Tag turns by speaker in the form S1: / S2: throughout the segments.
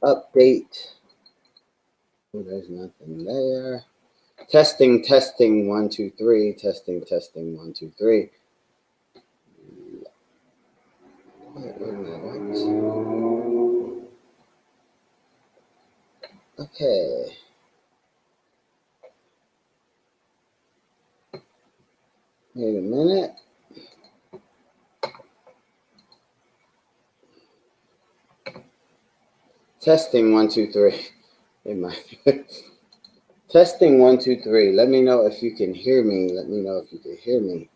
S1: update. Oh, there's nothing there. Testing, 1, 2, 3. Testing, 1, 2, 3. Wait a minute. Okay. Wait a minute. Testing, 1, 2, 3. Testing, 1, 2, 3. Let me know if you can hear me. Let me know if you can hear me.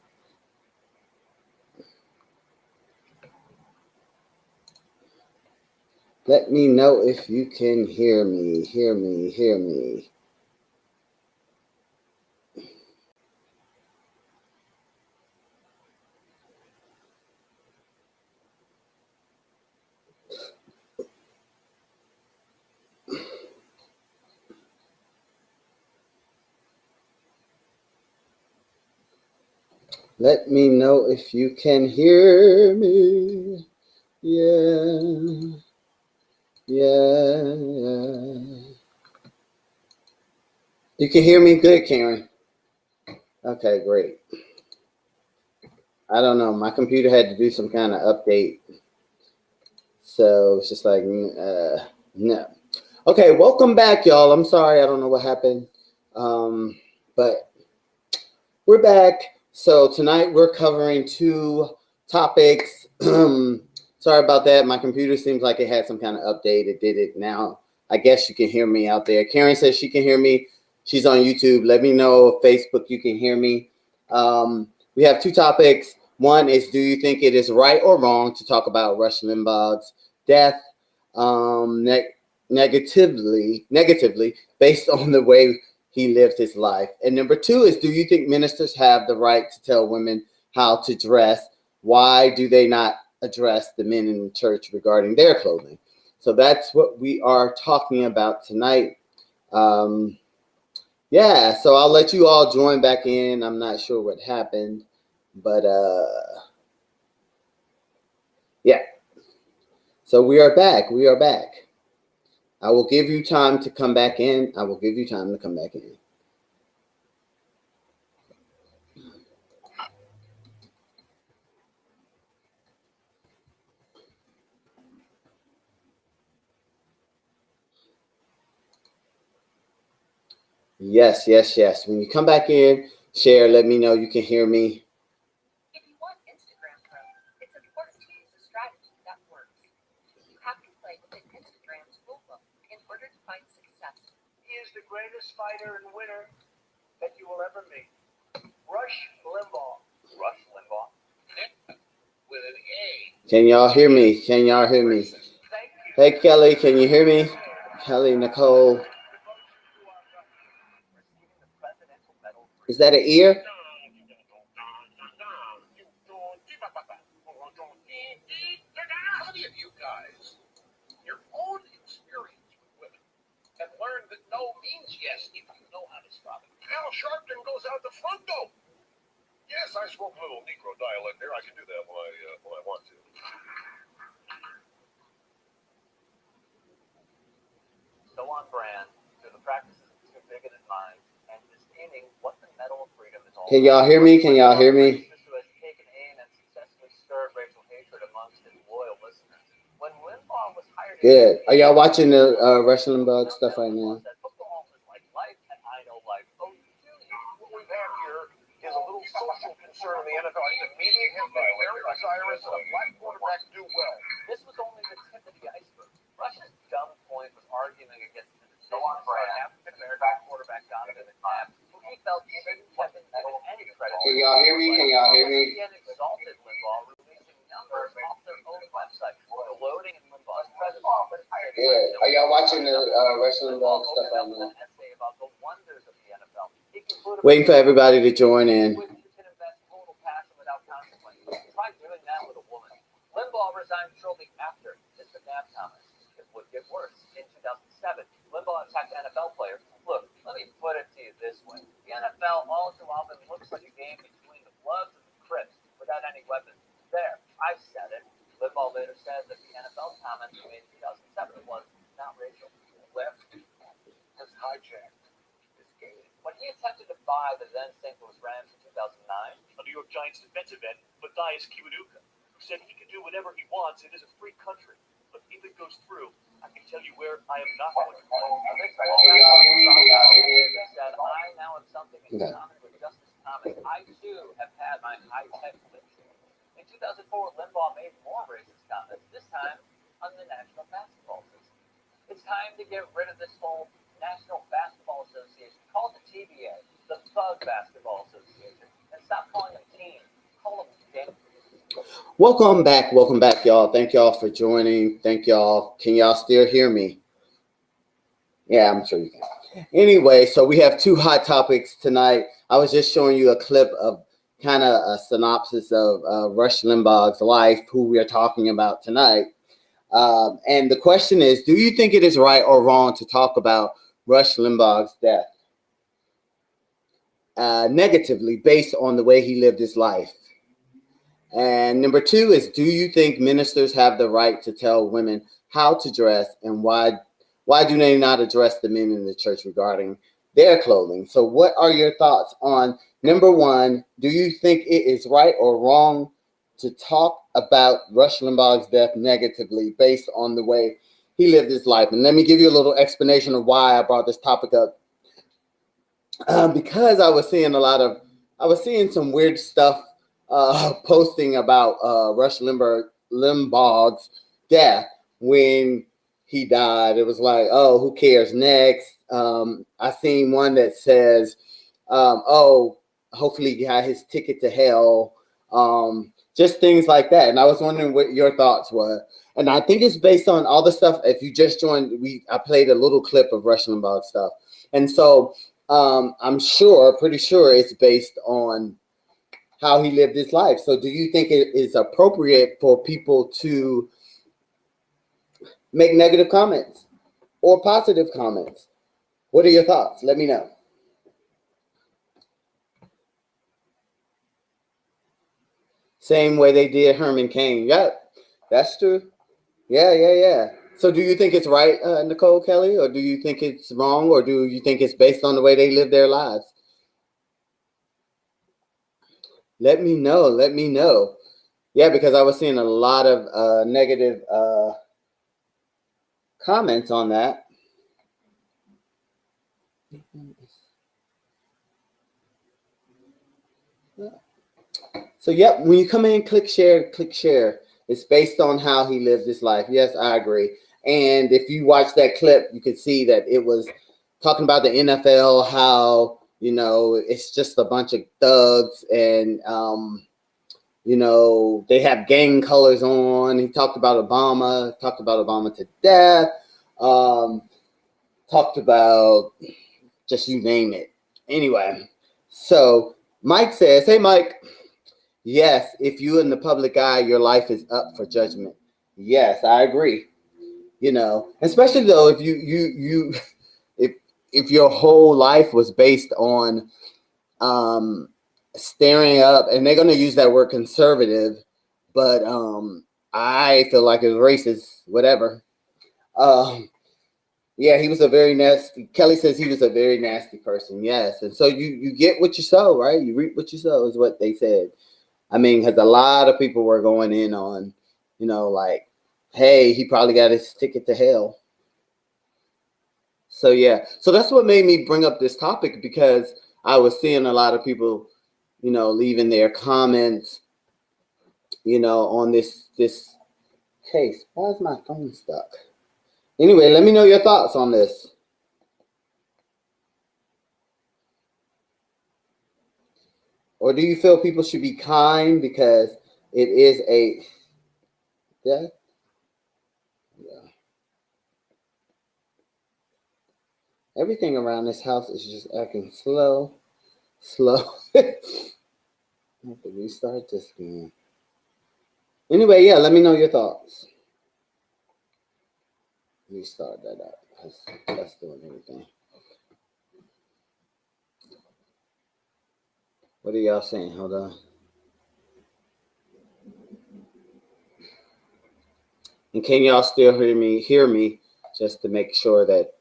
S1: Let me know if you can hear me. Hear me. Let me know if you can hear me. Yeah. You can hear me good, Karen. Okay, great. I don't know. My computer had to do some kind of update. So it's just like, no. Okay, welcome back, y'all. I'm sorry. I don't know what happened. But we're back. So tonight we're covering 2 topics. Sorry about that. My computer seems like it had some kind of update. It did it now. I guess you can hear me out there. Karen says she can hear me. She's on YouTube. Let me know if Facebook you can hear me. We have 2 topics. One is, do you think it is right or wrong to talk about Rush Limbaugh's death negatively based on the way he lived his life? And number 2 is, do you think ministers have the right to tell women how to dress? Why do they not address the men in the church regarding their clothing? So that's what we are talking about tonight. Yeah, so I'll let you all join back in. I'm not sure what happened, but yeah. So we are back. I will give you time to come back in. Yes. When you come back in, share, let me know you can hear me.
S2: If you want Instagram growth, it's important to use a strategy that works. You have to play within Instagram's rulebook in order to find success.
S3: He is the greatest fighter and winner that you will ever meet. Rush Limbaugh. Rush Limbaugh. With an A.
S1: Can y'all hear me? Hey, Kelly, can you hear me? Kelly, Nicole. Is that an ear?
S3: How many of you guys, your own experience with women, have learned that no means yes if you know how to stop it? Al Sharpton goes out the front door. Yes, I spoke a little Negro dialect there. I can do that when I want to. So on brand to the practices of two bigoted minds and disdaining what the medal of freedom is all about.
S1: Can y'all hear me?
S3: Who has taken aim and successfully stirred racial hatred amongst his loyal listeners. When Limbaugh was hired,
S1: good. Are y'all watching the Rush Limbaugh stuff right now?
S3: Football is like life, and I know life. Oh, do you? What we've had here is a little social concern in the NFL. The media has been very desirous that a black quarterback do well. This was only the tip of the iceberg. Rush's dumb point was arguing against the decision for an African-American quarterback Donovan McNabb, who he felt shouldn't have been given any credit.
S1: Can y'all hear me?
S3: He had exalted Limbaugh, releasing numbers off their own website, gloating in Limbaugh's presence.
S1: Good. Are y'all watching the Rush Limbaugh stuff right now?
S3: An essay about the wonders of the NFL.
S1: Waiting for everybody to join in.
S3: You can invest total passion without consequences. Try doing that with a woman. Limbaugh resigned shortly after his McNabb comments. It would get worse. In 2007, Limbaugh attacked NFL players. Look, let me put it to you this way. The NFL all too often looks like a game between the Bloods and the Crips without any weapons. There, I said it. Limbaugh later said that the NFL comments he made in 2007 was not defy the then St. Louis Rams in 2009?
S4: A New York Giants defensive end, Matthias Kiwanuka, who said he can do whatever he wants. It is a free country. But if it goes through, I can tell you where I am not going to play.
S3: Amidst all that, said, I now have something in common with Justice Thomas. I, too, have had my high-tech fiction. In 2004, Limbaugh made more racist comments, this time on the National Basketball System. It's time to get rid of this whole National Basketball Association. Call it the TBA, the Thug Basketball Association, and stop calling them teams. Call them gangs.
S1: Welcome back, y'all. Thank y'all for joining. Thank y'all. Can y'all still hear me? Yeah, I'm sure you can. Anyway, so we have two hot topics tonight. I was just showing you a clip of kind of a synopsis of Rush Limbaugh's life, who we are talking about tonight. And the question is, do you think it is right or wrong to talk about Rush Limbaugh's death negatively based on the way he lived his life? And number two is, do you think ministers have the right to tell women how to dress, and why do they not address the men in the church regarding their clothing? So what are your thoughts on number one? Do you think it is right or wrong to talk about Rush Limbaugh's death negatively based on the way he lived his life? And let me give you a little explanation of why I brought this topic up. Because I was seeing some weird stuff posting about Rush Limbaugh's death when he died. It was like, oh, who cares? Next, I seen one that says, oh, hopefully he got his ticket to hell. Just things like that. And I was wondering what your thoughts were. And I think it's based on all the stuff. If you just joined, I played a little clip of Rush Limbaugh stuff. And so I'm pretty sure it's based on how he lived his life. So do you think it is appropriate for people to make negative comments or positive comments? What are your thoughts? Let me know. Same way they did Herman Cain. Yep, that's true. Yeah. So do you think it's right, Nicole Kelly, or do you think it's wrong, or do you think it's based on the way they live their lives? Let me know. Yeah, because I was seeing a lot of negative comments on that. So, yep, when you come in, click share. It's based on how he lived his life. Yes, I agree. And if you watch that clip, you could see that it was talking about the NFL, how, it's just a bunch of thugs and, they have gang colors on. He talked about Obama to death. Talked about just you name it. Anyway, so Mike says, hey, Mike, yes, if you in the public eye, your life is up for judgment. Yes, I agree. Especially though, if if your whole life was based on staring up, and they're going to use that word conservative, but I feel like it's racist, whatever. Yeah, he was a very nasty. Kelly says he was a very nasty person. Yes, and so you get what you sow, right? You reap what you sow is what they said. I mean, because a lot of people were going in on, like, hey, he probably got his ticket to hell. So yeah, so that's what made me bring up this topic, because I was seeing a lot of people, leaving their comments, on this case. Why is my phone stuck? Anyway, let me know your thoughts on this. Or do you feel people should be kind because it is a death? Yeah. Everything around this house is just acting slow. I have to restart this again. Anyway, yeah, let me know your thoughts. Restart that up because that's doing everything. What are y'all saying? Hold on. And can y'all still hear me just to make sure that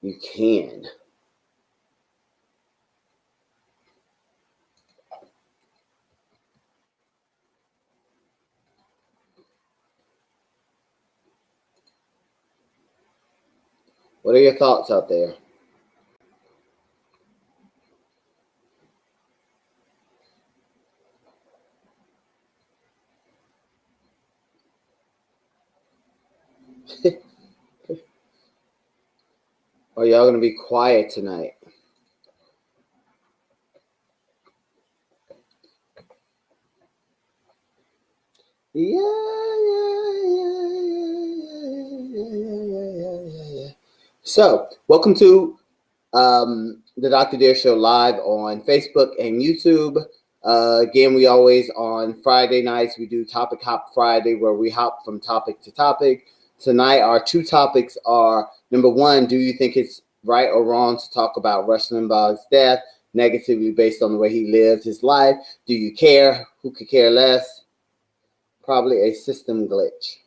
S1: you can? What are your thoughts out there? Or y'all gonna be quiet tonight? Yeah. So, welcome to the Dr. Dare Show live on Facebook and YouTube. Again, we always on Friday nights we do Topic Hop Friday, where we hop from topic to topic. Tonight, our two topics are: number one, do you think it's right or wrong to talk about Rush Limbaugh's death negatively based on the way he lived his life? Do you care? Who could care less? Probably a system glitch.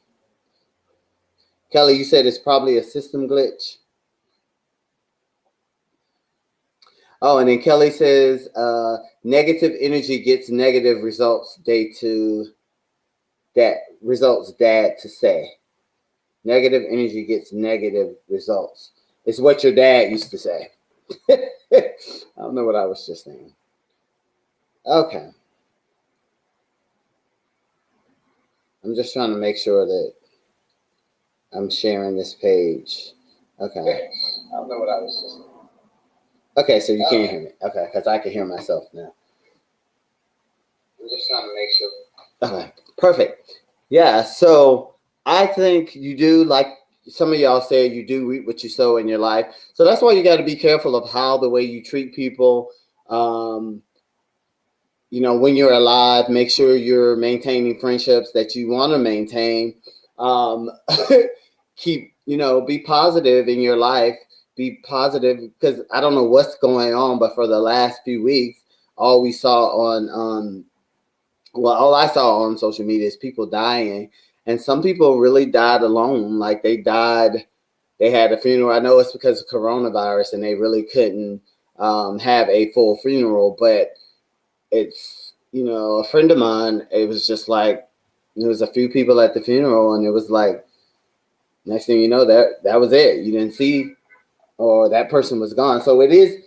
S1: Kelly, you said it's probably a system glitch. Oh, and then Kelly says negative energy gets negative results. Results dad to say. Negative energy gets negative results. It's what your dad used to say. I don't know what I was just saying. Okay. I'm just trying to make sure that I'm sharing this page. Okay. I don't know what I was just saying. Okay, so you can't hear me. Okay, because I can hear myself now. I'm just trying to make sure. Okay, perfect. Yeah, so I think you do, like some of y'all say, you do reap what you sow in your life. So that's why you got to be careful of how the way you treat people. When you're alive, make sure you're maintaining friendships that you want to maintain. Be positive in your life. Be positive, because I don't know what's going on, but for the last few weeks, all I saw on social media is people dying, and some people really died alone. Like they died, they had a funeral. I know it's because of coronavirus, and they really couldn't have a full funeral. But it's a friend of mine. It was just like there was a few people at the funeral, and it was like next thing you know, that was it. You didn't see. Or that person was gone. So it is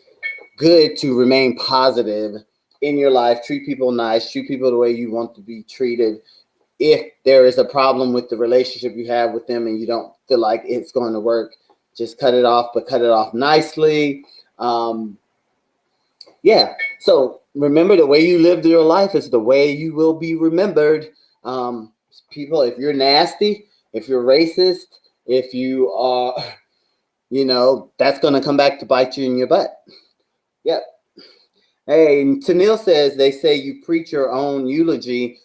S1: good to remain positive in your life. Treat people nice. Treat people the way you want to be treated. If there is a problem with the relationship you have with them and you don't feel like it's going to work, just cut it off, but cut it off nicely. So remember, the way you lived your life is the way you will be remembered. People, if you're nasty, if you're racist, if you are... that's going to come back to bite you in your butt. Yep. Hey, Tanil says, they say you preach your own eulogy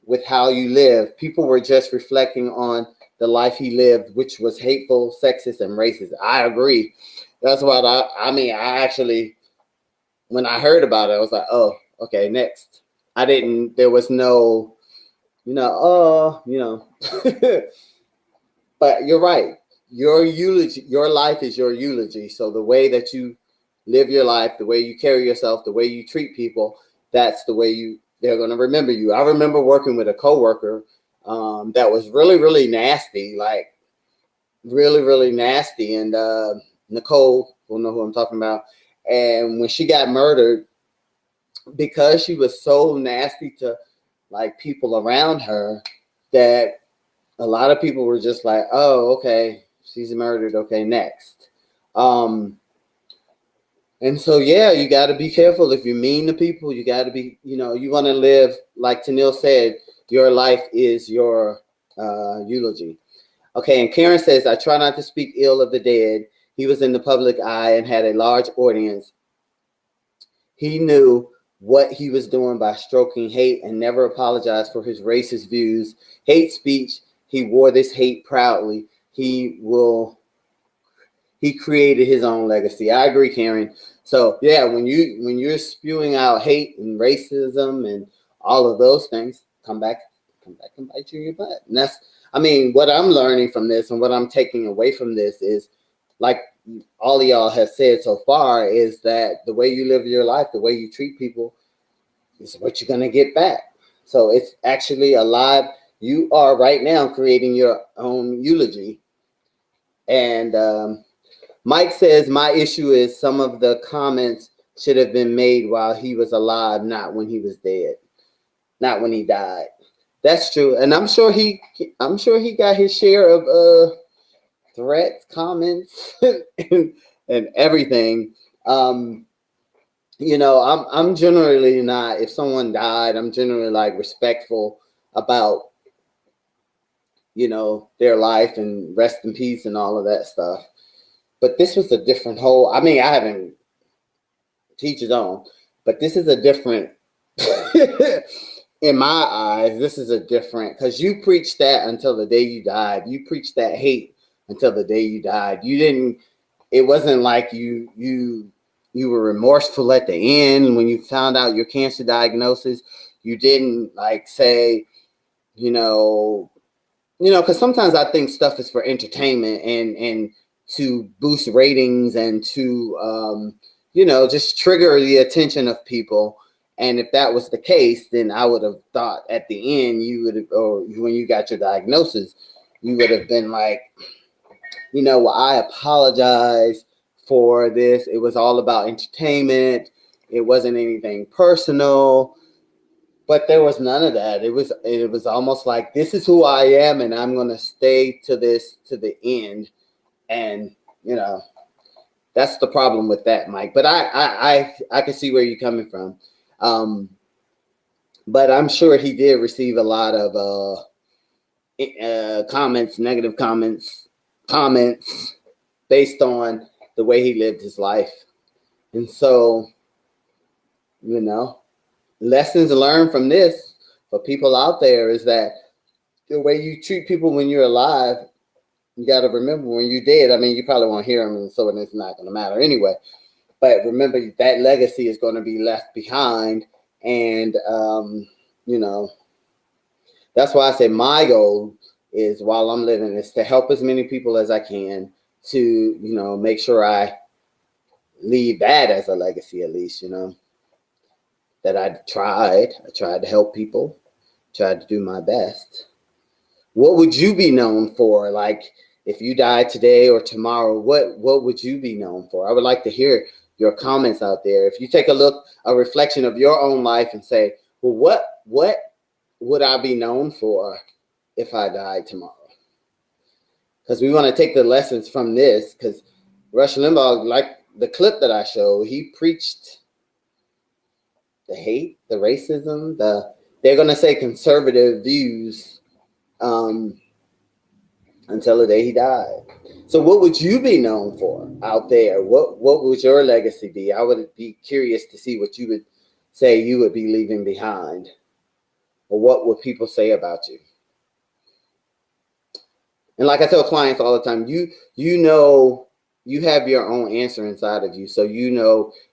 S1: with how you live. People were just reflecting on the life he lived, which was hateful, sexist, and racist. I agree. That's what I actually, when I heard about it, I was like, oh, okay, next. There was no, but you're right. Your eulogy, your life is your eulogy. So the way that you live your life, the way you carry yourself, the way you treat people, that's the way they're going to remember you. I remember working with a coworker that was really, really nasty, like really, really nasty. And Nicole will know who I'm talking about. And when she got murdered, because she was so nasty to like people around her, that a lot of people were just like, oh, okay, she's murdered. Okay, next. And so, yeah, you got to be careful. If you're mean to people, you got to be, you want to live, like Tanil said, your life is your eulogy. Okay, and Karen says, I try not to speak ill of the dead. He was in the public eye and had a large audience. He knew what he was doing by stroking hate and never apologized for his racist views. Hate speech. He wore this hate proudly. He created his own legacy. I agree, Karen. So yeah, when you're spewing out hate and racism and all of those things, come back and bite you in your butt. And that's, what I'm learning from this and what I'm taking away from this is, like all of y'all have said so far, is that the way you live your life, the way you treat people, is what you're gonna get back. So it's actually alive. You are right now creating your own eulogy. And Mike says, my issue is some of the comments should have been made while he was alive, not when he was dead, not when he died. That's true. And I'm sure he got his share of threats, comments, and everything. I'm generally not, if someone died, I'm generally like respectful about, their life and rest in peace and all of that stuff. But this was a different whole, I mean, I haven't teach his own, but this is a different, in my eyes, this is a different, because you preached that until the day you died. You preached that hate until the day you died. You didn't, it wasn't like you were remorseful at the end when you found out your cancer diagnosis. You didn't like say, because sometimes I think stuff is for entertainment and to boost ratings and to, just trigger the attention of people. And if that was the case, then I would have thought at the end you would have, or when you got your diagnosis, you would have been like, well, I apologize for this. It was all about entertainment. It wasn't anything personal. But there was none of that. It was almost like, this is who I am, and I'm going to stay to this to the end. And, that's the problem with that, Mike. But I can see where you're coming from. But I'm sure he did receive a lot of comments, negative comments based on the way he lived his life. And so, lessons learned from this for people out there is that the way you treat people when you're alive, you got to remember when you're dead. I mean, you probably won't hear them, and so it's not going to matter anyway. But remember, that legacy is going to be left behind. And, that's why I say my goal is, while I'm living, is to help as many people as I can to, make sure I leave that as a legacy, at least, that I tried to help people, tried to do my best. What would you be known for? Like, if you died today or tomorrow, what would you be known for? I would like to hear your comments out there. If you take a reflection of your own life and say, well, what would I be known for if I died tomorrow? Because we want to take the lessons from this, because Rush Limbaugh, like the clip that I showed, he preached the hate, the racism, they're going to say conservative views until the day he died. So what would you be known for out there? What would your legacy be? I would be curious to see what you would say you would be leaving behind. Or what would people say about you? And like I tell clients all the time, you have your own answer inside of you. So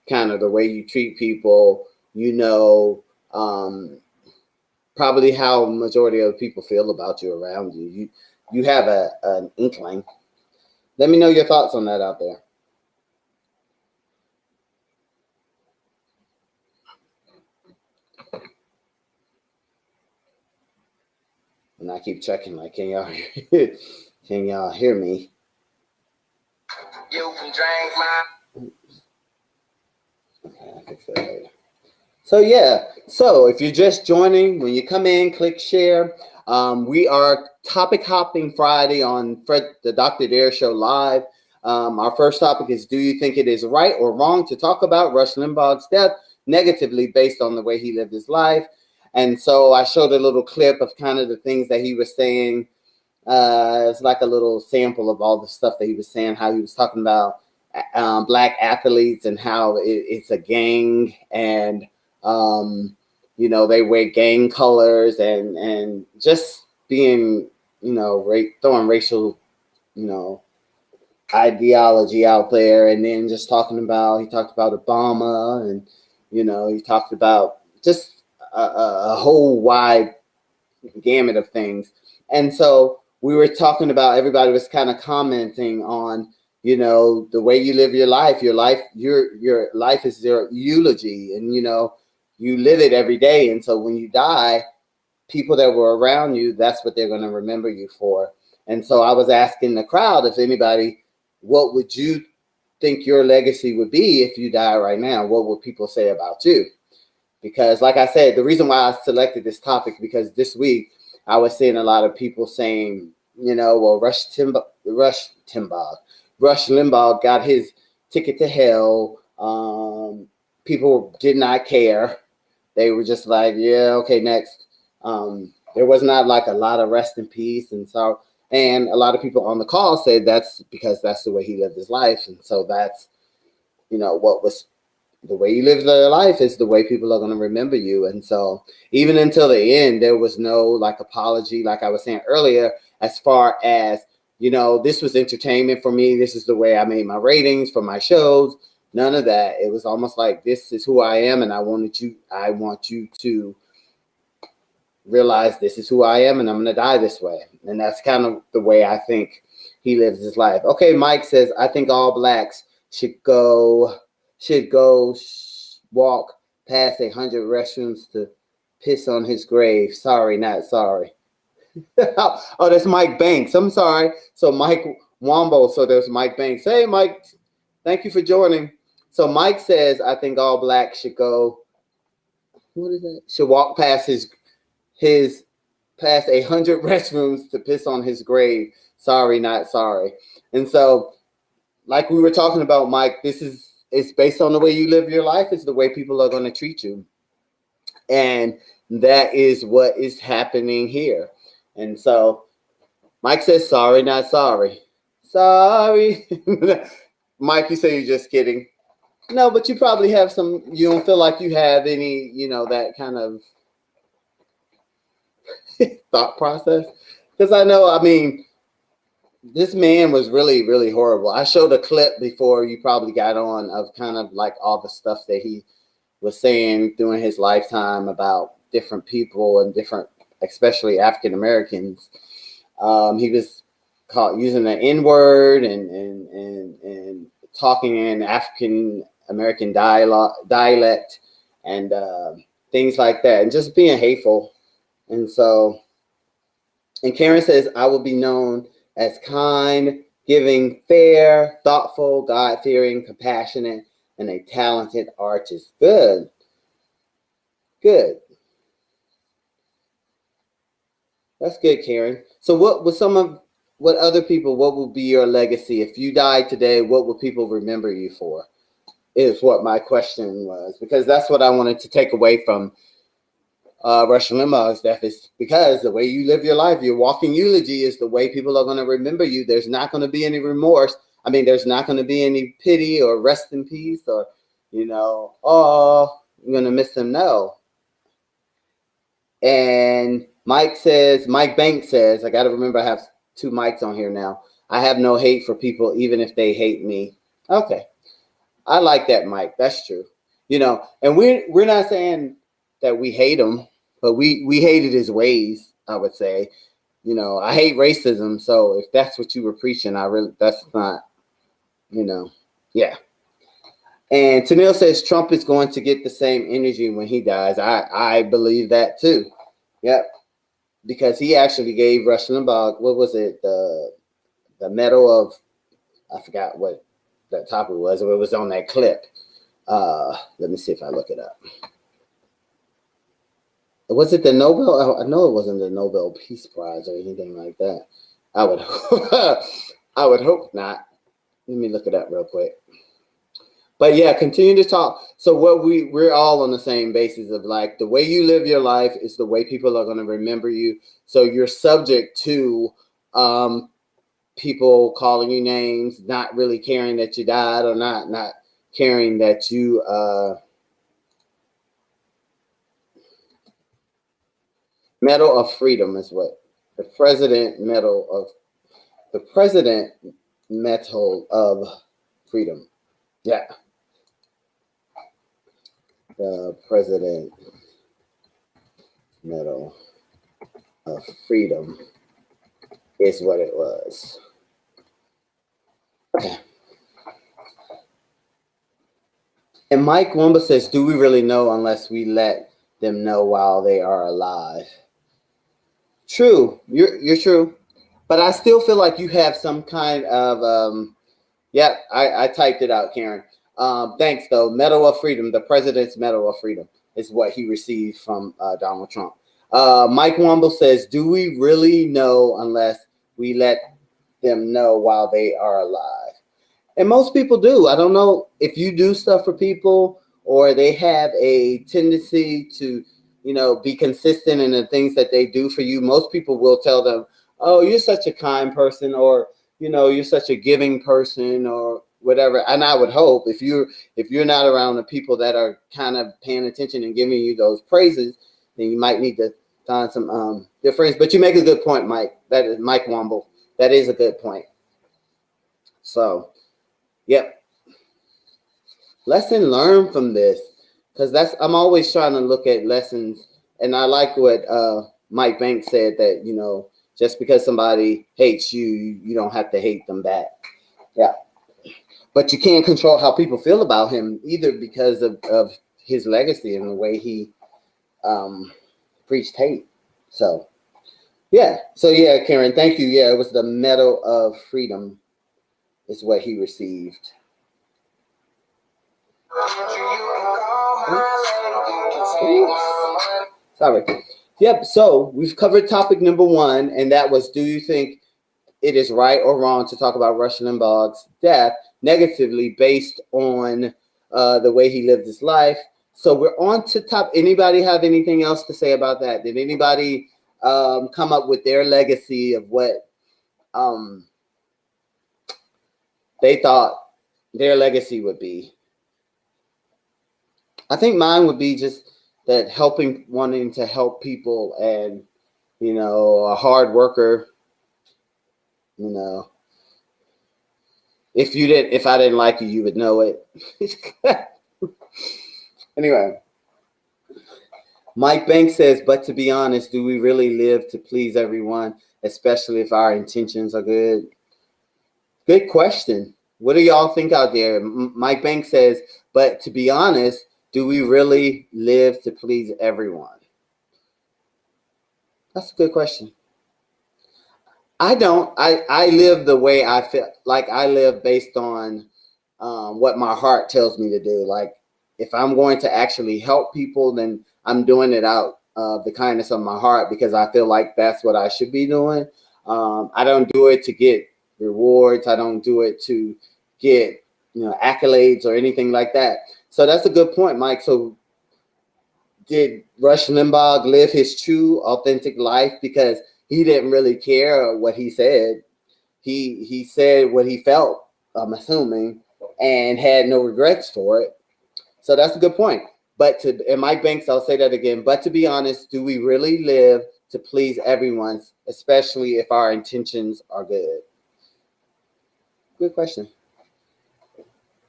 S1: kind of the way you treat people, probably how majority of the people feel about you around you. You have an inkling. Let me know your thoughts on that out there. And I keep checking, like, can y'all hear me? You can drink my. Okay, I fix that later. So yeah, so if you're just joining, when you come in, click share. We are topic hopping Friday on the Dr. Dare Show Live. Our first topic is, do you think it is right or wrong to talk about Rush Limbaugh's death negatively based on the way he lived his life? And so I showed a little clip of kind of the things that he was saying. It's like a little sample of all the stuff that he was saying, how he was talking about black athletes and how it's a gang, and they wear gang colors and just being, throwing racial, ideology out there. And then just he talked about Obama, and, he talked about just a whole wide gamut of things. And so we were talking about, everybody was kind of commenting on, the way you live your life your life is your eulogy, and, you live it every day. And so when you die, people that were around you, that's what they're going to remember you for. And so I was asking the crowd, if anybody, what would you think your legacy would be if you die right now? What would people say about you? Because like I said, the reason why I selected this topic, because this week I was seeing a lot of people saying, well, Rush Limbaugh got his ticket to hell. People did not care. They were just like, yeah, okay, next. There was not like a lot of rest in peace. And a lot of people on the call said that's because that's the way he lived his life. And so that's, what was the way you live your life is the way people are going to remember you. And so even until the end, there was no like apology, like I was saying earlier, as far as, this was entertainment for me. This is the way I made my ratings for my shows. None of that. It was almost like, this is who I am. And I want you to realize this is who I am, and I'm going to die this way. And that's kind of the way I think he lives his life. Okay. Mike says, I think all blacks should go walk past 100 restrooms to piss on his grave. Sorry, not sorry. Oh, that's Mike Banks. I'm sorry. So Mike Wombo. So there's Mike Banks. Hey, Mike, thank you for joining. So Mike says, I think all blacks should go. What is that? Should walk past past 100 restrooms to piss on his grave. Sorry, not sorry. And so, like we were talking about, Mike, it's based on the way you live your life. It's the way people are going to treat you. And that is what is happening here. And so Mike says, sorry, not sorry. Sorry. Mike, you say you're just kidding. No, but you probably have you don't feel like you have any, that kind of thought process. Because this man was really, really horrible. I showed a clip before you probably got on of kind of like all the stuff that he was saying during his lifetime about different people and different, especially African Americans. He was caught using the N-word and talking in African American dialect and things like that, and just being hateful. And Karen says, I will be known as kind, giving, fair, thoughtful, God-fearing, compassionate, and a talented artist. Good. That's good, Karen. So what would be your legacy? If you died today, what would people remember you for? Is what my question was, because that's what I wanted to take away from Rush Limbaugh's death, is because the way you live your life, your walking eulogy is the way people are going to remember you. There's not going to be any remorse. There's not going to be any pity or rest in peace or, oh, you're going to miss him. No. And Mike Banks says, I got to remember I have two mics on here now. I have no hate for people, even if they hate me. Okay. I like that, Mike. That's true. And we're not saying that we hate him, but we hated his ways, I would say. I hate racism. So if that's what you were preaching, that's not, yeah. And Tanil says Trump is going to get the same energy when he dies. I believe that too. Yep. Because he actually gave Rush Limbaugh, what was it? The medal of, I forgot what that topic was. It was on that clip. Let me see if I look it up. Was it the Nobel? I know it wasn't the Nobel Peace Prize or anything like that. I would hope not. Let me look it up real quick. But yeah, continue to talk. So we're all on the same basis of like the way you live your life is the way people are going to remember you. So you're subject to people calling you names, not really caring that you died, or not caring that you Medal of Freedom is what the President Medal of Freedom. Yeah. The President Medal of Freedom is what it was. Okay. And Mike Womba says, do we really know unless we let them know while they are alive? True. You're true. But I still feel like you have some kind of, Yeah, I typed it out, Karen. Thanks, though. Medal of Freedom, the President's Medal of Freedom is what he received from Donald Trump. Mike Womble says, do we really know unless we let them know while they are alive? And most people do. I don't know if you do stuff for people or they have a tendency to, be consistent in the things that they do for you. Most people will tell them, oh, you're such a kind person, or, you're such a giving person, or whatever. And I would hope if you're not around the people that are kind of paying attention and giving you those praises, then you might need to find some good friends. But you make a good point, Mike. That is Mike Womble. That is a good point. So, yep. Lesson learned from this, because I'm always trying to look at lessons, and I like what Mike Banks said, that just because somebody hates you, you don't have to hate them back. Yeah, but you can't control how people feel about him either, because of his legacy and the way he preached hate. So yeah, Karen, thank you. Yeah, it was the Medal of Freedom is what he received. Sorry. Yep. So we've covered topic number 1, and that was, do you think it is right or wrong to talk about Rush Limbaugh's death negatively based on the way he lived his life? So we're on to top. Anybody have anything else to say about that? Did anybody come up with their legacy of what they thought their legacy would be? I think mine would be just that wanting to help people, and, a hard worker, if I didn't like you, you would know it. Anyway, Mike Banks says, but to be honest, do we really live to please everyone, especially if our intentions are good? Good question. What do y'all think out there? Mike Banks says, but to be honest, do we really live to please everyone? That's a good question. I don't. I live the way I feel. Like, I live based on what my heart tells me to do. Like, if I'm going to actually help people, then I'm doing it out of the kindness of my heart, because I feel like that's what I should be doing. I don't do it to get rewards. I don't do it to get accolades or anything like that. So that's a good point, Mike. So did Rush Limbaugh live his true, authentic life because he didn't really care what he said? He said what he felt, I'm assuming, and had no regrets for it. So that's a good point. And Mike Banks, I'll say that again. But to be honest, do we really live to please everyone, especially if our intentions are good? Good question.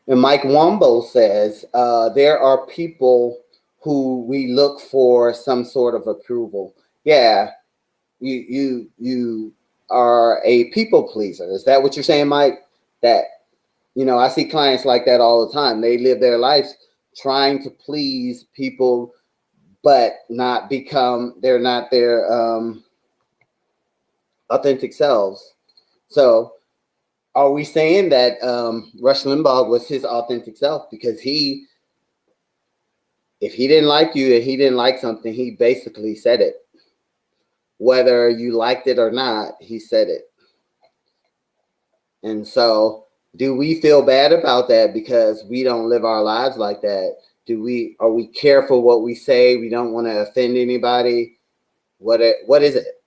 S1: And Mike Womble says, there are people who we look for some sort of approval. Yeah, you are a people pleaser. Is that what you're saying, Mike? That, I see clients like that all the time. They live their lives trying to please people, but they're not their authentic selves. So are we saying that Rush Limbaugh was his authentic self? Because if he didn't like you and he didn't like something, he basically said it. Whether you liked it or not, he said it. And so, do we feel bad about that because we don't live our lives like that? Are we careful what we say? We don't want to offend anybody. What is it?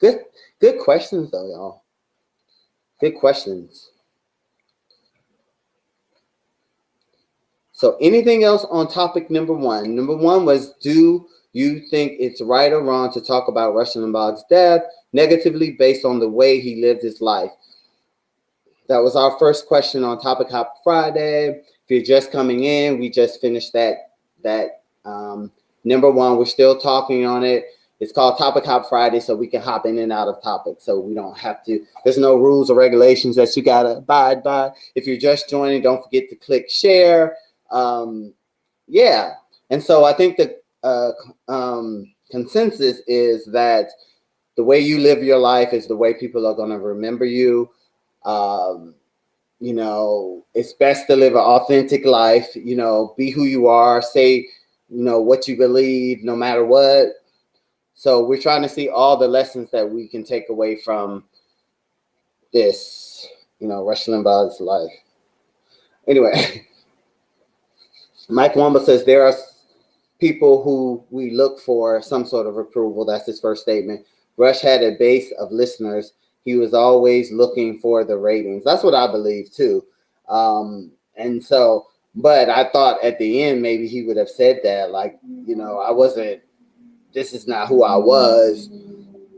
S1: Good questions though, y'all. Good questions. So anything else on topic number 1? Number 1 was, do you think it's right or wrong to talk about Rush Limbaugh's death negatively based on the way he lived his life? That was our first question on Topic Hop Friday. If you're just coming in, we just finished that number 1. We're still talking on it. It's called Topic Hop Friday, so we can hop in and out of topics. So we don't have to, there's no rules or regulations that you got to abide by. If you're just joining, don't forget to click share. Yeah. And so I think the consensus is that the way you live your life is the way people are going to remember you. it's best to live an authentic life, be who you are, say, what you believe, no matter what. So we're trying to see all the lessons that we can take away from this, Rush Limbaugh's life. Anyway, Mike Wamba says there are people who we look for some sort of approval. That's his first statement. Rush had a base of listeners. He was always looking for the ratings. That's what I believe too. And so, but I thought at the end maybe he would have said that, like, I wasn't. This is not who I was.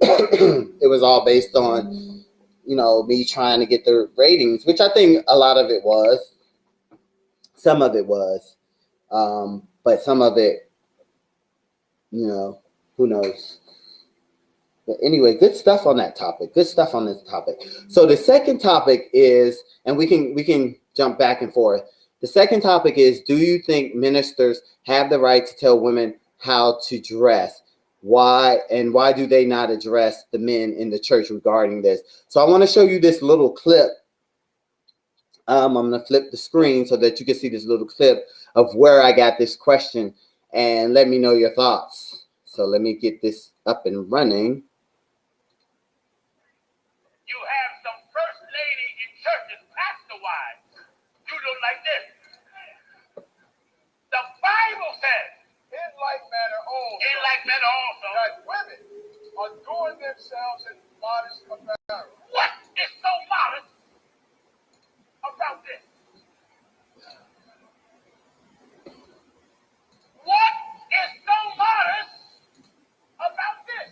S1: It was all based on, me trying to get the ratings, which I think a lot of it was. Some of it was, but some of it, who knows. But anyway, good stuff on that topic. Good stuff on this topic. So the second topic is, and we can jump back and forth. The second topic is, do you think ministers have the right to tell women how to dress? Why do they not address the men in the church regarding this? So I want to show you this little clip. I'm going to flip the screen so that you can see this little clip of where I got this question, and let me know your thoughts. So let me get this up and running.
S3: You have some first lady in churches, pastor wives. You look like this. The Bible says, in like manner also, that women adorn themselves in modest apparel. What is so modest about this? What is so modest about this?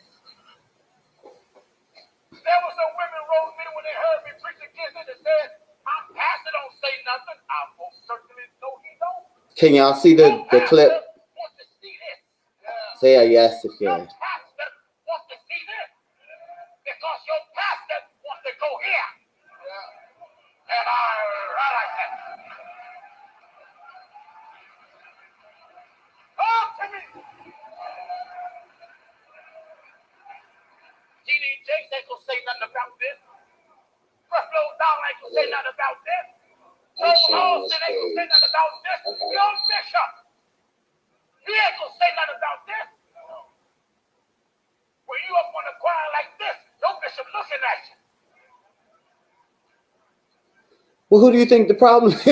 S3: There was some women wrote me when they heard me preach against it and said, "My pastor don't say nothing." I most certainly know he don't.
S1: Can y'all see the clip?
S3: Wants to see this.
S1: Say a yes if you
S3: Your
S1: can.
S3: pastor wants to see this because your pastor wants to go here. And I like that. Talk to me. T.D. Jakes ain't gonna say nothing about this. Ruffalo Dowell ain't gonna say nothing about this. Joel Austin ain't gonna say nothing about this. Your bishop, he ain't gonna say nothing about this. When you up on the choir like this, your bishop looking at you.
S1: Well, who do you think the problem is?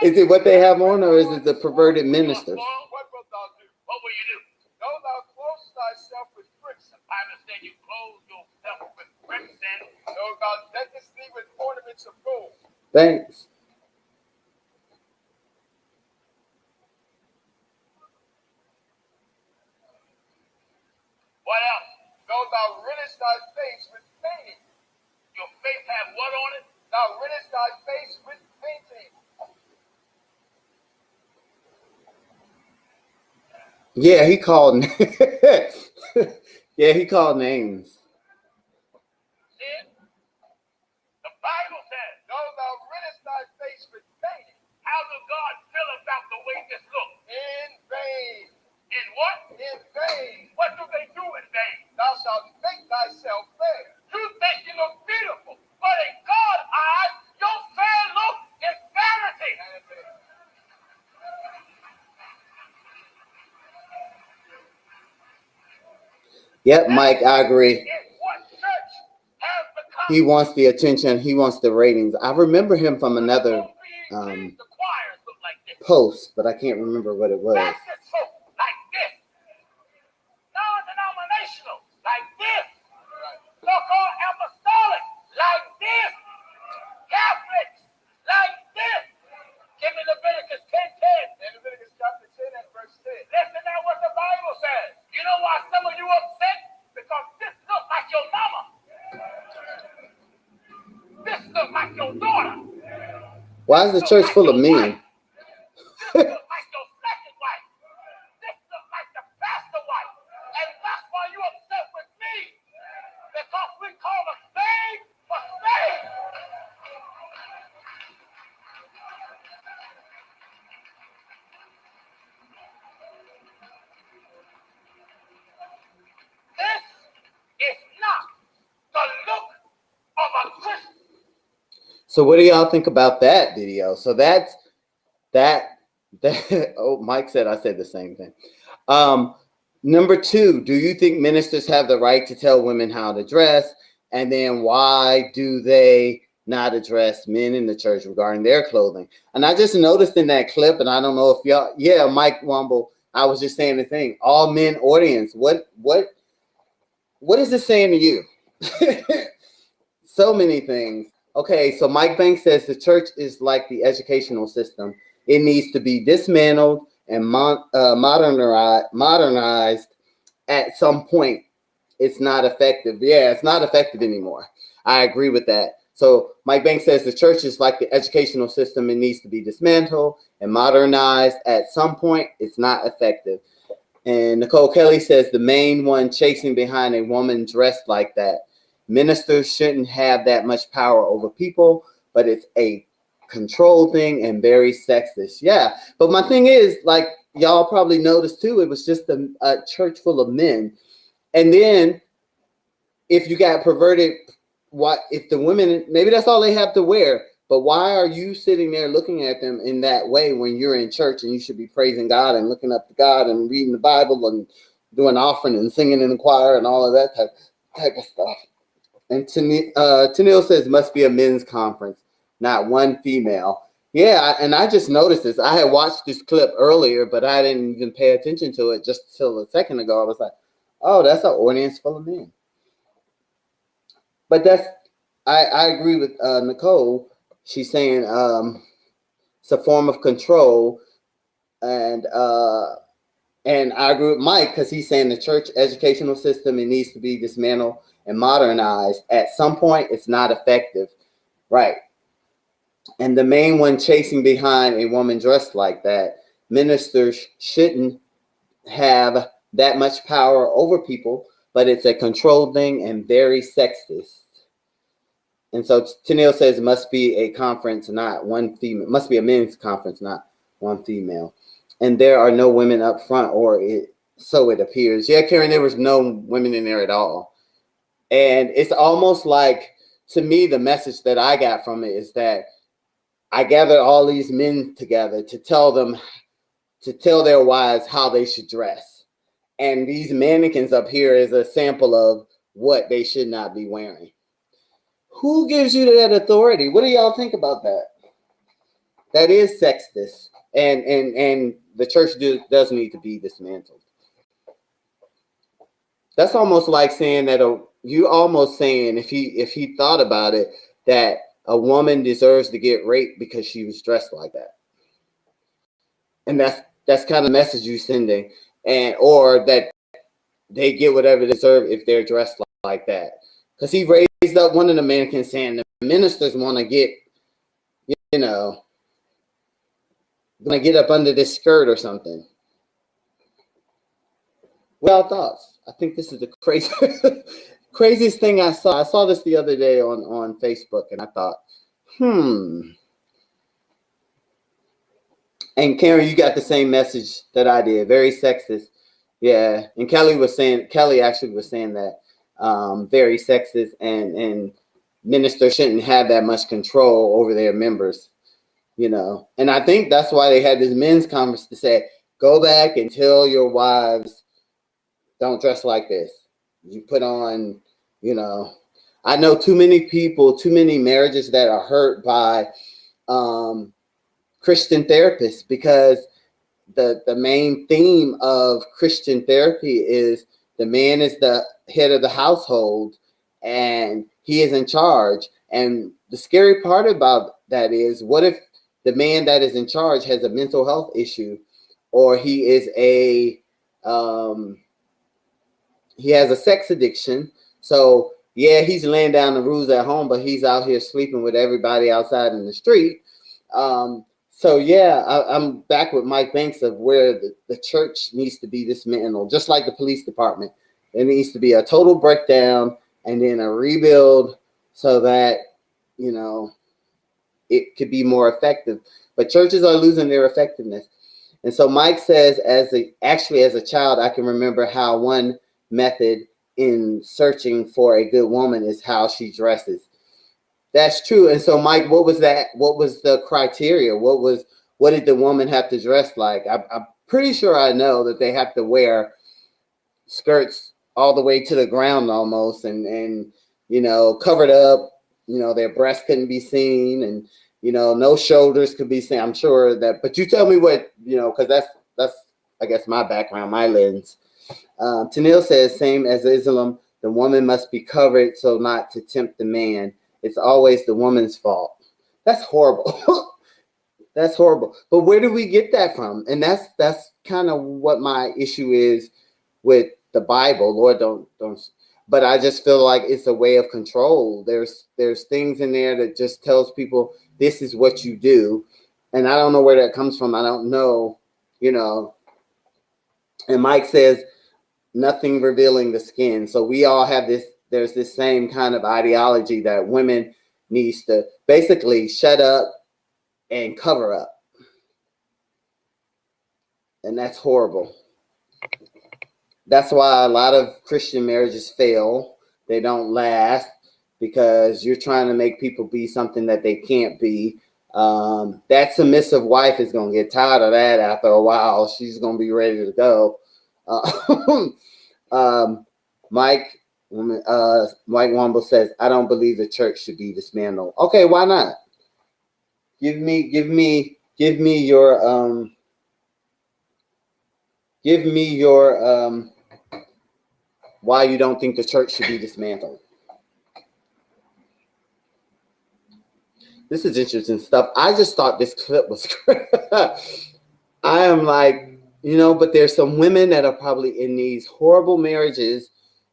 S1: Is it what they have on, or is it the perverted ministers?
S3: What wilt thou do? What will you do? Go thou clothe thyself with bricks. The Bible said you clothe yourself with bricks, and go thou deckest thee with ornaments of gold.
S1: Thanks.
S3: What else? Go thou riddest thy face with painting. Your face have what on it? Thou riddest thy face with painting.
S1: Yeah, he called. Yeah, he called names.
S3: See? The Bible says, go thou riddest thy face with painting. How does God feel about the way this looks? In vain. In what? In vain. What do they do in vain? Thou shalt make thyself fair. You think you look beautiful, but in God's eyes, your fair look is vanity.
S1: Yep, Mike, I agree.
S3: Is what church has become.
S1: He wants the attention. He wants the ratings. I remember him from another
S3: The choirs look like this.
S1: post, but I can't remember what it was.
S3: Baptist folk like this. Non-denominational like this. So-called apostolic like this. Catholics like this. Give me Leviticus 10:10. In Leviticus chapter 10 and verse 10. Listen to what the Bible says. You know why some of you upset? Because this looks like your mama. This looks like your daughter.
S1: Why is the church full of men?
S3: This looks like your second wife. This looks like the pastor wife. And that's why you upset with me. Because we call a spade for spade. This is not the look of a Christian.
S1: So what do y'all think about that video? So that's that. Oh, Mike said I said the same thing. Number 2, do you think ministers have the right to tell women how to dress? And then why do they not address men in the church regarding their clothing? And I just noticed in that clip, and I don't know if y'all, yeah, Mike Wumble, I was just saying the thing. All men audience, what is this saying to you? So many things. Okay, so Mike Banks says the church is like the educational system. It needs to be dismantled and modernized at some point. It's not effective. Yeah, it's not effective anymore. I agree with that. So Mike Banks says the church is like the educational system. It needs to be dismantled and modernized at some point. It's not effective. And Nicole Kelly says the main one chasing behind a woman dressed like that. Ministers shouldn't have that much power over people, but it's a control thing and very sexist. Yeah, but my thing is, like y'all probably noticed too, it was just a church full of men. And then if you got perverted, what if the women, maybe that's all they have to wear, but why are you sitting there looking at them in that way when you're in church and you should be praising God and looking up to God and reading the Bible and doing offering and singing in the choir and all of that type of stuff. And Tennille says must be a men's conference, not one female. Yeah, and I just noticed this. I had watched this clip earlier, but I didn't even pay attention to it just till a second ago. I was like, oh, that's an audience full of men. But I agree with Nicole. She's saying it's a form of control, and I agree with Mike because he's saying the church educational system, it needs to be dismantled and modernized. At some point, it's not effective, right? And the main one chasing behind a woman dressed like that, ministers shouldn't have that much power over people, but it's a control thing and very sexist. And so Tennille says it must be a conference, not one female. It must be a men's conference, not one female. And there are no women up front, so it appears. Yeah, Karen, there was no women in there at all. And it's almost like, to me, the message that I got from it is that I gathered all these men together to tell their wives how they should dress. And these mannequins up here is a sample of what they should not be wearing. Who gives you that authority? What do y'all think about that? That is sexist. And the church does need to be dismantled. That's almost like saying that if he thought about it, that a woman deserves to get raped because she was dressed like that. And that's kind of the message you're sending, or that they get whatever they deserve if they're dressed like that. Because he raised up one of the mannequins saying the ministers want to get, gonna get up under this skirt or something. What are y'all thoughts? I think this is the craziest thing I saw. I saw this the other day on Facebook, and I thought, And Karen, you got the same message that I did. Very sexist. Yeah. And Kelly actually was saying that very sexist, and ministers shouldn't have that much control over their members, And I think that's why they had this men's conference to say, go back and tell your wives, don't dress like this. You put on, I know too many marriages that are hurt by Christian therapists, because the main theme of Christian therapy is the man is the head of the household and he is in charge. And the scary part about that is, what if the man that is in charge has a mental health issue, or he is he has a sex addiction? So yeah, he's laying down the rules at home, but he's out here sleeping with everybody outside in the street. So yeah, I'm back with Mike Banks of where the church needs to be dismantled, just like the police department. There needs to be a total breakdown and then a rebuild so that, it could be more effective. But churches are losing their effectiveness. And so Mike says, as a child, I can remember how one method in searching for a good woman is how she dresses. That's true. And so, Mike, what was that? What was the criteria? What did the woman have to dress like? I'm pretty sure I know that they have to wear skirts all the way to the ground almost, and covered up. Their breasts couldn't be seen, and no shoulders could be seen. I'm sure that. But you tell me what because that's I guess my background, my lens. Tanil says, same as Islam, the woman must be covered so not to tempt the man. It's always the woman's fault. That's horrible. That's horrible. But where do we get that from? And that's kind of what my issue is with the Bible. Lord, don't. But I just feel like it's a way of control. There's things in there that just tells people this is what you do, and I don't know where that comes from. I don't know, And Mike says nothing revealing the skin. So we all have this. There's this same kind of ideology that women needs to basically shut up and cover up, and that's horrible. That's why a lot of Christian marriages fail. They don't last because you're trying to make people be something that they can't be. That submissive wife is going to get tired of that after a while. She's going to be ready to go. Mike Womble says, I don't believe the church should be dismantled. Okay, why not? Give me your why you don't think the church should be dismantled. This is interesting stuff. I just thought this clip was great. I am like, but there's some women that are probably in these horrible marriages.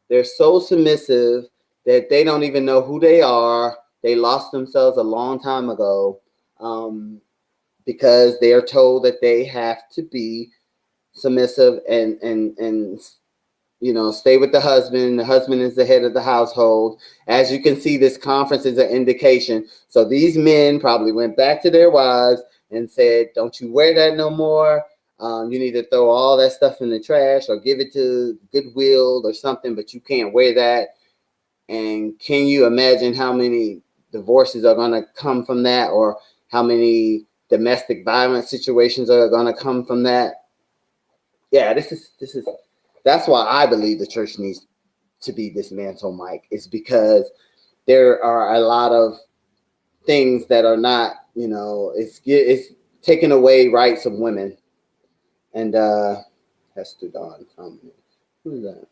S1: They're so submissive that they don't even know who they are. They lost themselves a long time ago because they are told that they have to be submissive and stay with the husband. The husband is the head of the household. As you can see, this conference is an indication. So these men probably went back to their wives and said, don't you wear that no more. You need to throw all that stuff in the trash or give it to Goodwill or something, but you can't wear that. And can you imagine how many divorces are going to come from that, or how many domestic violence situations are going to come from that? Yeah, that's why I believe the church needs to be dismantled, Mike. It's because there are a lot of things that are not, it's taking away rights of women. And Hester Dawn, who is that?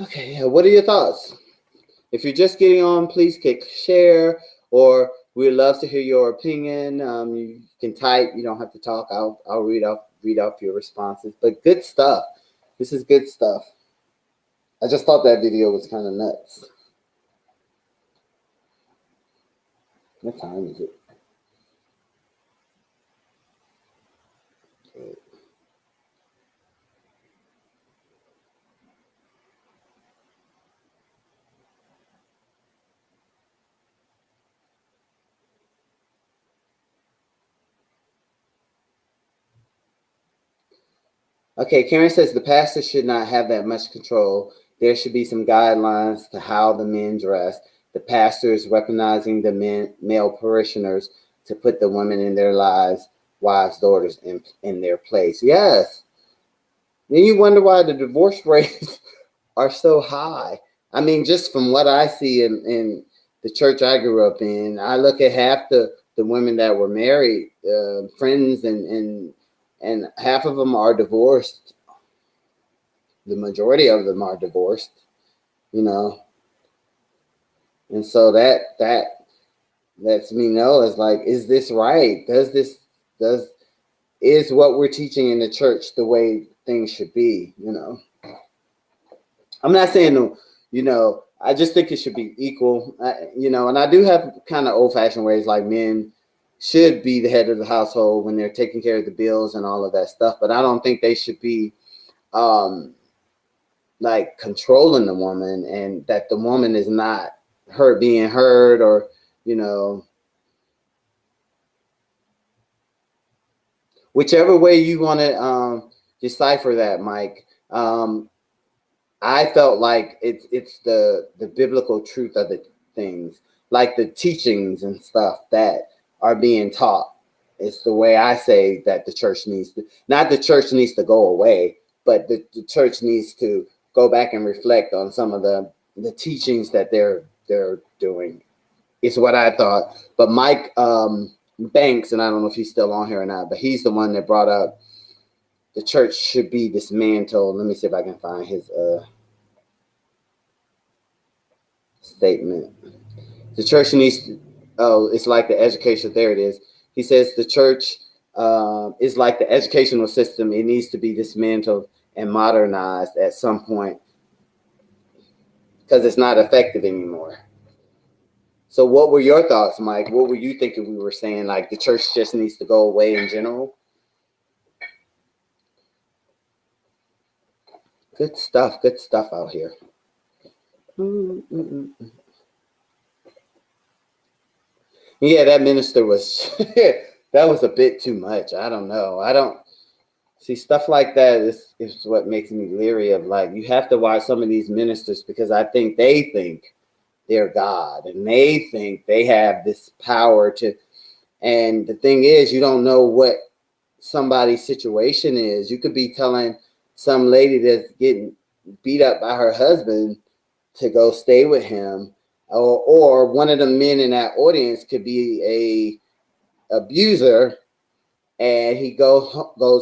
S1: Okay, yeah, what are your thoughts? If you're just getting on, please click share, or we'd love to hear your opinion. You can type. You don't have to talk. I'll read off your responses. But good stuff. This is good stuff. I just thought that video was kind of nuts. What time is it? Okay, Karen says the pastor should not have that much control. There should be some guidelines to how the men dress. The pastor is weaponizing the male parishioners to put the women in their lives, wives, daughters in their place. Yes. Then you wonder why the divorce rates are so high. I mean, just from what I see in the church I grew up in, I look at half the women that were married, friends, and half of them are divorced. The majority of them are divorced, and so that lets me know, is like, is this right? Is what we're teaching in the church the way things should be? I'm not saying, I just think it should be equal, and I do have kind of old-fashioned ways, like men should be the head of the household when they're taking care of the bills and all of that stuff, but I don't think they should be like controlling the woman, and that the woman is not being heard, or whichever way you want to decipher that, Mike. I felt like it's the biblical truth of the things, like the teachings and stuff that are being taught. It's the way I say that the church needs to, not the church needs to go away, but the church needs to go back and reflect on some of the teachings that they're doing. Is what I thought. But Mike Banks, and I don't know if he's still on here or not, but he's the one that brought up the church should be dismantled. Let me see if I can find his statement. The church needs to, oh, it's like the education. There it is. He says the church is like the educational system. It needs to be dismantled and modernized at some point because it's not effective anymore. So what were your thoughts, Mike? What were you thinking we were saying? Like the church just needs to go away in general? Good stuff out here. Yeah, that minister was, that was a bit too much. I don't know. I don't see stuff like that is what makes me leery of, like, you have to watch some of these ministers because I think they think they're God and they think they have this power to, and the thing is, you don't know what somebody's situation is. You could be telling some lady that's getting beat up by her husband to go stay with him, or one of the men in that audience could be a abuser, and he goes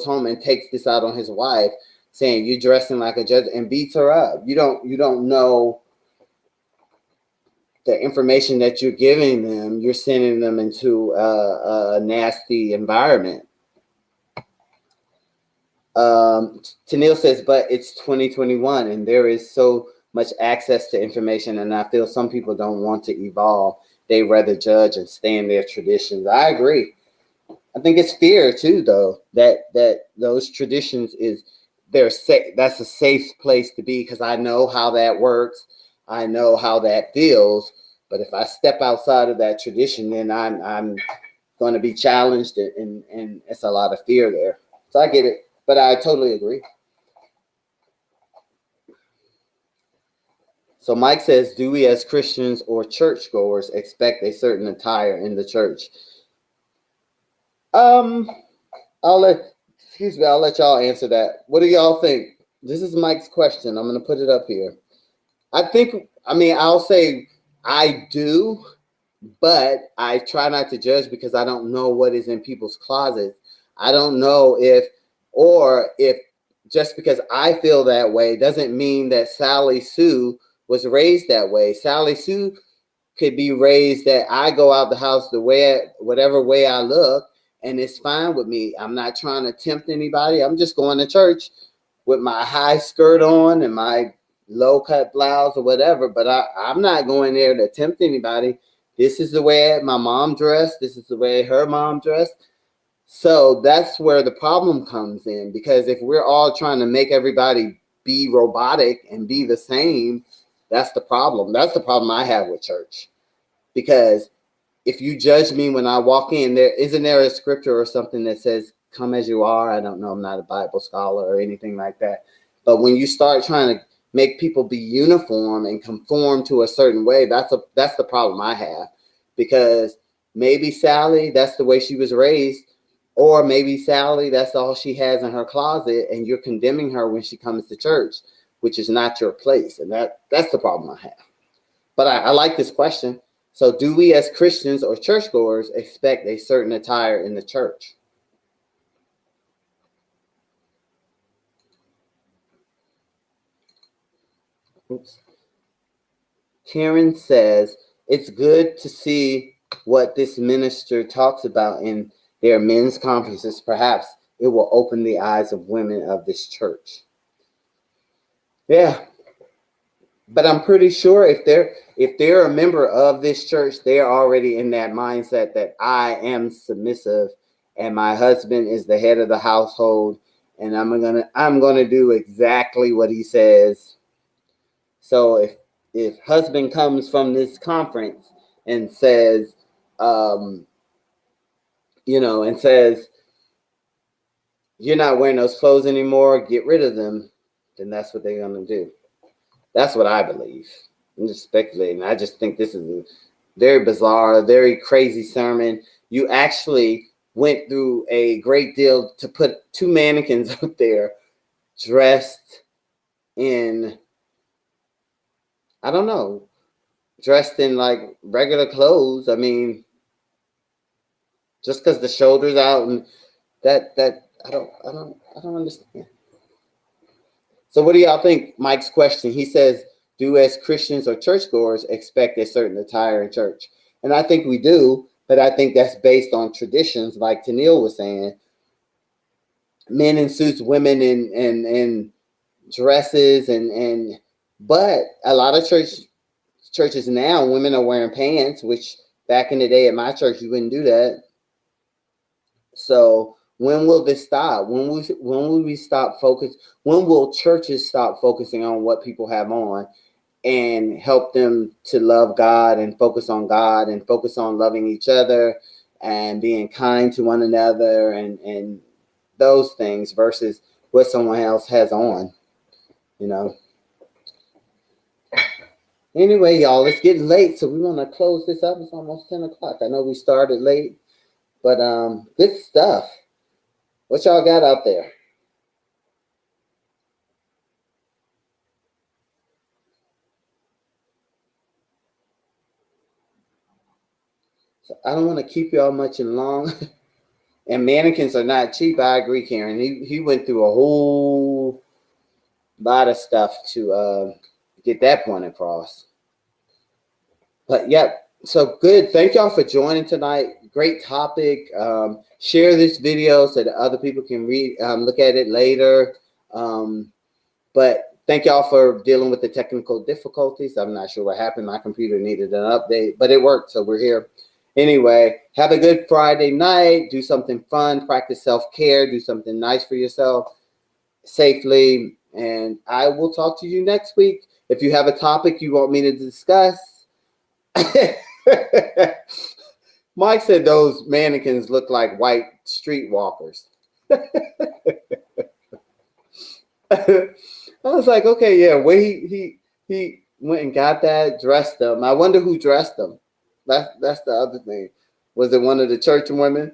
S1: home and takes this out on his wife, saying you're dressing like a judge, and beats her up. You don't know the information that you're giving them. You're sending them into a nasty environment. Tanil says, but it's 2021 and there is so much access to information, and I feel some people don't want to evolve. They rather judge and stay in their traditions. I agree. I think it's fear too, though, that those traditions is they're safe. That's a safe place to be because I know how that works. I know how that feels. But if I step outside of that tradition, then I'm going to be challenged, and it's a lot of fear there. So I get it, but I totally agree. So Mike says, do we as Christians or churchgoers expect a certain attire in the church? I'll let y'all answer that. What do y'all think? This is Mike's question. I'm going to put it up here. I'll say I do, but I try not to judge because I don't know what is in people's closets. I don't know if just because I feel that way doesn't mean that Sally Sue was raised that way. Sally Sue could be raised that I go out the house whatever way I look, and it's fine with me. I'm not trying to tempt anybody. I'm just going to church with my high skirt on and my low cut blouse or whatever, but I'm not going there to tempt anybody. This is the way my mom dressed. This is the way her mom dressed. So that's where the problem comes in, because if we're all trying to make everybody be robotic and be the same, that's the problem. That's the problem I have with church. Because if you judge me when I walk in, isn't there a scripture or something that says, come as you are? I don't know. I'm not a Bible scholar or anything like that. But when you start trying to make people be uniform and conform to a certain way, that's the problem I have. Because maybe Sally, that's the way she was raised. Or maybe Sally, that's all she has in her closet, and you're condemning her when she comes to church, which is not your place. And that's the problem I have. But I like this question. So do we as Christians or churchgoers expect a certain attire in the church? Oops. Karen says, it's good to see what this minister talks about in their men's conferences. Perhaps it will open the eyes of women of this church. Yeah. But I'm pretty sure if they're a member of this church, they're already in that mindset that I am submissive and my husband is the head of the household, and I'm gonna do exactly what he says. So if husband comes from this conference and says, and says, you're not wearing those clothes anymore, get rid of them, then that's what they're gonna do. That's what I believe. I'm just speculating. I just think this is a very bizarre, very crazy sermon. You actually went through a great deal to put two mannequins up there dressed in, I don't know, dressed in like regular clothes. I mean, just because the shoulders out and that I don't understand. So what do y'all think? Mike's question. He says, do as Christians or churchgoers expect a certain attire in church? And I think we do, but I think that's based on traditions, like Tennille was saying. Men in suits, women in dresses, and but a lot of churches now, women are wearing pants, which back in the day at my church you wouldn't do that. So when will this stop? When will we stop focus? When will churches stop focusing on what people have on and help them to love God and focus on loving each other and being kind to one another and those things versus what someone else has on, you know? Anyway, y'all, it's getting late, so we want to close this up. It's almost 10 o'clock. I know we started late, but good stuff. What y'all got out there? So I don't want to keep y'all much in long. And mannequins are not cheap. I agree, Karen. He went through a whole lot of stuff to get that point across. But yep. So good. Thank y'all for joining tonight. Great topic. Share this video so that other people can look at it later. But thank y'all for dealing with the technical difficulties. I'm not sure what happened. My computer needed an update, but it worked, so we're here. Anyway, have a good Friday night. Do something fun. Practice self-care. Do something nice for yourself safely. And I will talk to you next week. If you have a topic you want me to discuss. Mike said those mannequins look like white streetwalkers. I was like, okay, yeah. Well, he went and got that, dressed them. I wonder who dressed them. That's the other thing. Was it one of the church women?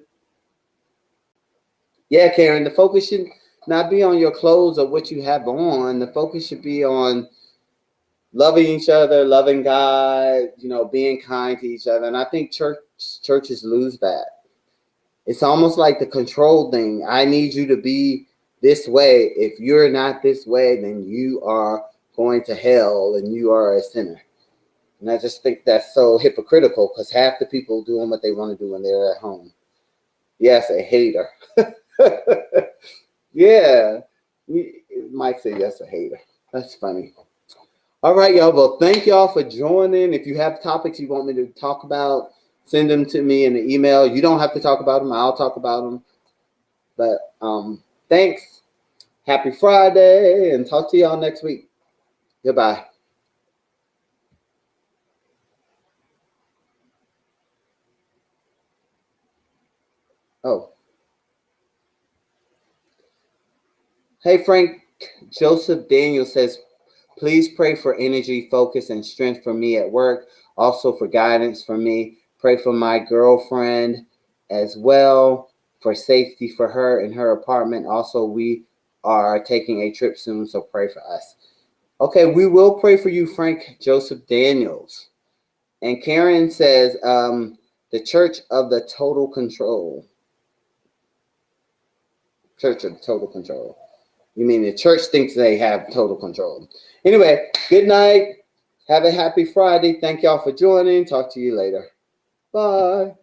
S1: Yeah, Karen. The focus should not be on your clothes or what you have on. The focus should be on loving each other, loving God, being kind to each other. And I think churches lose that. It's almost like the control thing. I need you to be this way. If you're not this way, then you are going to hell and you are a sinner. And I just think that's so hypocritical because half the people doing what they want to do when they're at home. Yes, a hater. Yeah. Mike said yes, a hater. That's funny. All right, y'all. Well, thank y'all for joining. If you have topics you want me to talk about, send them to me in the email. You don't have to talk about them. I'll talk about them. But thanks. Happy Friday, and talk to y'all next week. Goodbye. Oh. Hey, Frank. Joseph Daniel says, please pray for energy, focus, and strength for me at work. Also for guidance for me. Pray for my girlfriend as well, for safety for her in her apartment. Also, we are taking a trip soon, so pray for us. Okay, we will pray for you, Frank Joseph Daniels. And Karen says, the Church of the Total Control. Church of Total Control. You mean the church thinks they have total control. Anyway, good night. Have a happy Friday. Thank y'all for joining. Talk to you later. Bye.